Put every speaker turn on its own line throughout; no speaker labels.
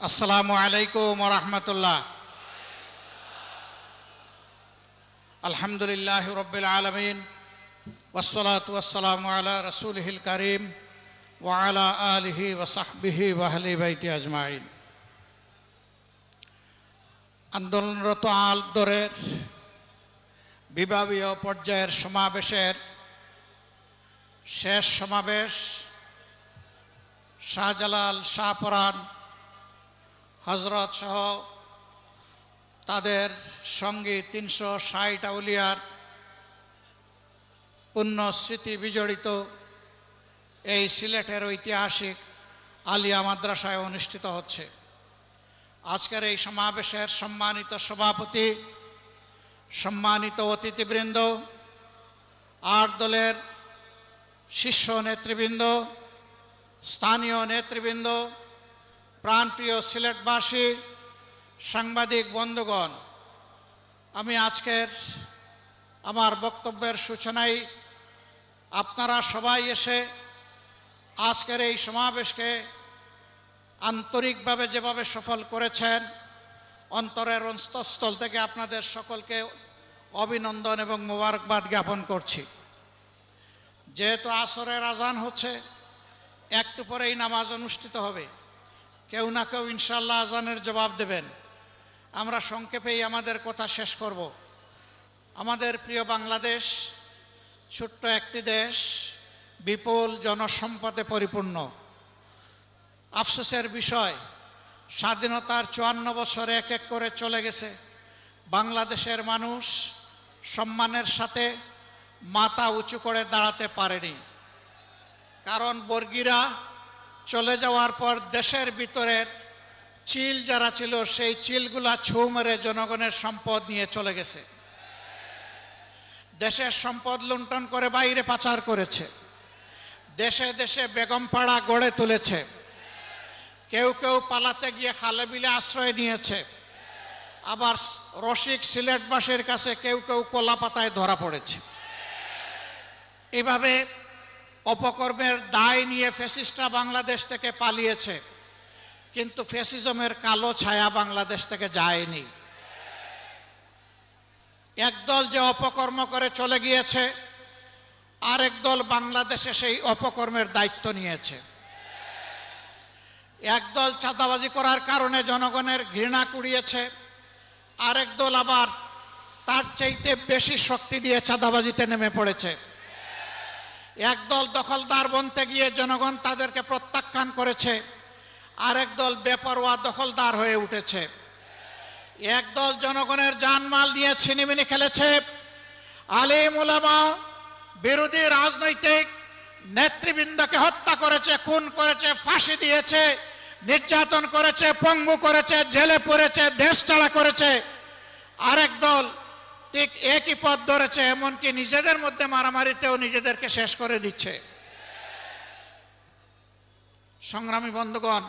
আসসালামু আলাইকুম ওয়া রাহমাতুল্লাহ। আলহামদুলিল্লাহি রাব্বিল আলামিন ওয়াসসালাতু ওয়াসসালামু আলা রাসূলিহিল কারীম ওয়া আলা আলিহি ওয়া সাহবিহি ওয়া আহলি বাইতি আজমাইন। আন্দোলনরত আলদরের বিভাগীয় পর্যায়ের সমাবেশের শেষ সমাবেশ শাহজালাল শাহপরাণ হজরত সহ তাদের সঙ্গী ৩৬০ আউলিয়ার পুণ্য স্মৃতি বিজড়িত এই সিলেটের ঐতিহাসিক আলিয়া মাদ্রাসায় অনুষ্ঠিত হচ্ছে। আজকের এই সমাবেশের সম্মানিত সভাপতি, সম্মানিত অতিথিবৃন্দ, ৮ দলের শীর্ষ নেতৃবৃন্দ, স্থানীয় নেতৃবৃন্দ, প্রাণপ্রিয় সিলেটবাসী, সাংবাদিক বন্ধুগণ, আমি আজকের আমার বক্তব্যের সূচনায় আপনারা সবাই এসে আজকের এই সমাবেশকে আন্তরিকভাবে যেভাবে সফল করেছেন, অন্তরের অন্তঃস্থল থেকে আপনাদের সকলকে অভিনন্দন এবং মোবারকবাদ জ্ঞাপন করছি। যেহেতু আসরের আজান হচ্ছে, একটু পরেই নামাজ অনুষ্ঠিত হবে, কেউ না কেউ ইনশাআল্লাহ আজানের জবাব দেবেন। আমরা সংক্ষেপেই আমাদের কথা শেষ করব। আমাদের প্রিয় বাংলাদেশ ছোট্ট একটি দেশ, বিপুল জনসম্পদে পরিপূর্ণ। আফসোসের বিষয়, স্বাধীনতার ৫৪ বছর এক এক করে চলে গেছে, বাংলাদেশের মানুষ সম্মানের সাথে মাথা উঁচু করে দাঁড়াতে পারেনি। কারণ বর্গীরা চলে যাওয়ার পর দেশের ভিতরের চিল যারা ছিল, সেই চিলগুলা ছৌ মেরে জনগণের সম্পদ নিয়ে চলে গেছে। দেশের সম্পদ লুণ্ঠন করে বাইরে পাচার করেছে, দেশে দেশে বেগমপাড়া গড়ে তুলেছে, কেউ কেউ পালাতে গিয়ে খালে বিলে আশ্রয় নিয়েছে, আবার রসিক সিলেটবাসীর কাছে কেউ কেউ কলা পাতায় ধরা পড়েছে। এভাবে অপকর্মের দায় নিয়ে ফ্যাসিস্টরা বাংলাদেশ থেকে পালিয়েছে, কিন্তু ফ্যাসিজমের কালো ছায়া বাংলাদেশ থেকে যায়নি। একদল যে অপকর্ম করে চলে গিয়েছে, আরেক দল বাংলাদেশে সেই অপকর্মের দায়িত্ব নিয়েছে। একদল চাঁদাবাজি করার কারণে জনগণের ঘৃণা কুড়িয়েছে, আরেক দল আবার তার চাইতে বেশি শক্তি দিয়ে চাঁদাবাজিতে নেমে পড়েছে। একদল দখলদার বনতে গিয়ে জনগণ তাদেরকে প্রত্যাখ্যান করেছে, আরেক দল বেপরোয়া দখলদার হয়ে উঠেছে। একদল জনগণের জানমাল নিয়ে ছিনিমিনি খেলেছে, আলেম ওলামা বিরোধী রাজনৈতিক নেতৃবৃন্দকে হত্যা করেছে, খুন করেছে, ফাঁসি দিয়েছে, নির্যাতন করেছে, পঙ্গু করেছে, জেলে পড়েছে, দেশ ছাড়া করেছে। আরেক দল ঠিক একই পথ ধরেছে, এমনকি নিজেদের মধ্যে মারামারিতেও নিজেদেরকে শেষ করে দিচ্ছে। সংগ্রামী বন্ধুগণ,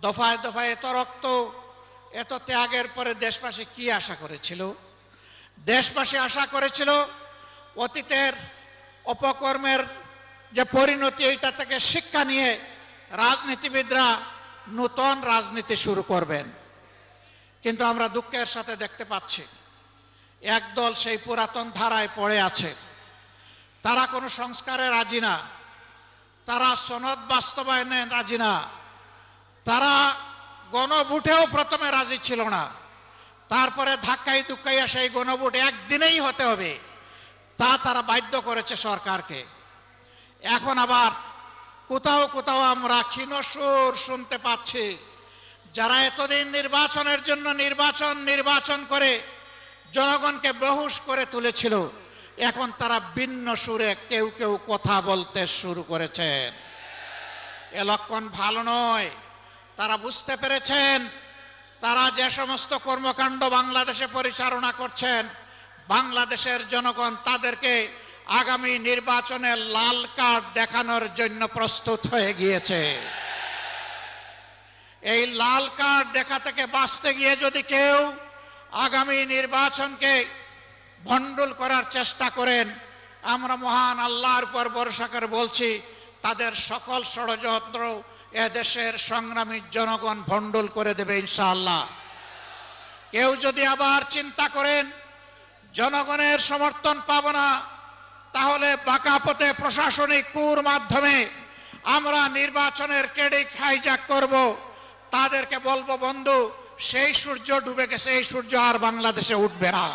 দফায় দফায় এত রক্ত, এত ত্যাগের পরে দেশবাসী কি আশা করেছিল? দেশবাসী আশা করেছিল অতীতের অপকর্মের যে পরিণতি, এইটা থেকে শিক্ষা নিয়ে রাজনীতিবিদরা নতুন রাজনীতি শুরু করবেন। কিন্তু আমরা দুঃখের সাথে দেখতে পাচ্ছি একদল সেই পুরাতন ধারায় পড়ে আছে। তারা কোনো সংস্কারে রাজি না, তারা সনদ বাস্তবায়নে রাজি না, তারা গণভোটেও প্রথমে রাজি ছিল না, তারপরে ধাক্কাই ধুক্কাইয়া সেই গণভোট একদিনেই হতে হবে তা তারা বাধ্য করেছে সরকারকে। এখন আবার কোথাও কোথাও আমরা ক্ষীণ সুর শুনতে পাচ্ছি, যারা এতদিন নির্বাচনের জন্য নির্বাচন করে জনগণকে বেহুশ করে তুলেছিল, এখন তারা ভিন্ন সুরে কেউ কেউ কথা বলতে শুরু করেছেন। এ লক্ষণ ভালো নয়। তারা বুঝতে পেরেছেন তারা যে সমস্ত কর্মকাণ্ড বাংলাদেশে পরিচালনা করছেন, বাংলাদেশের জনগণ তাদেরকে আগামী নির্বাচনে লাল কার্ড দেখানোর জন্য প্রস্তুত হয়ে গিয়েছে। এই লাল কার্ড দেখা থেকে বাঁচতে গিয়ে যদি কেউ আগামী নির্বাচনকে ভণ্ডুল করার চেষ্টা করেন, আমরা মহান আল্লাহর উপর ভরসা করে বলছি, তাদের সকল ষড়যন্ত্র এদেশের সংগ্রামী জনগণ ভণ্ডুল করে দেবে ইনশাআল্লাহ। কেউ যদি আবার চিন্তা করেন জনগণের সমর্থন পাব না, তাহলে বাঁকা পথে প্রশাসনিক কুর মাধ্যমে আমরা নির্বাচনের ক্রেডিট হাইজ্যাক করব, তাদেরকে বলবো বন্ধু সেই সূর্য ডুবে গেছে, এই সূর্য আর বাংলাদেশে উঠবে না।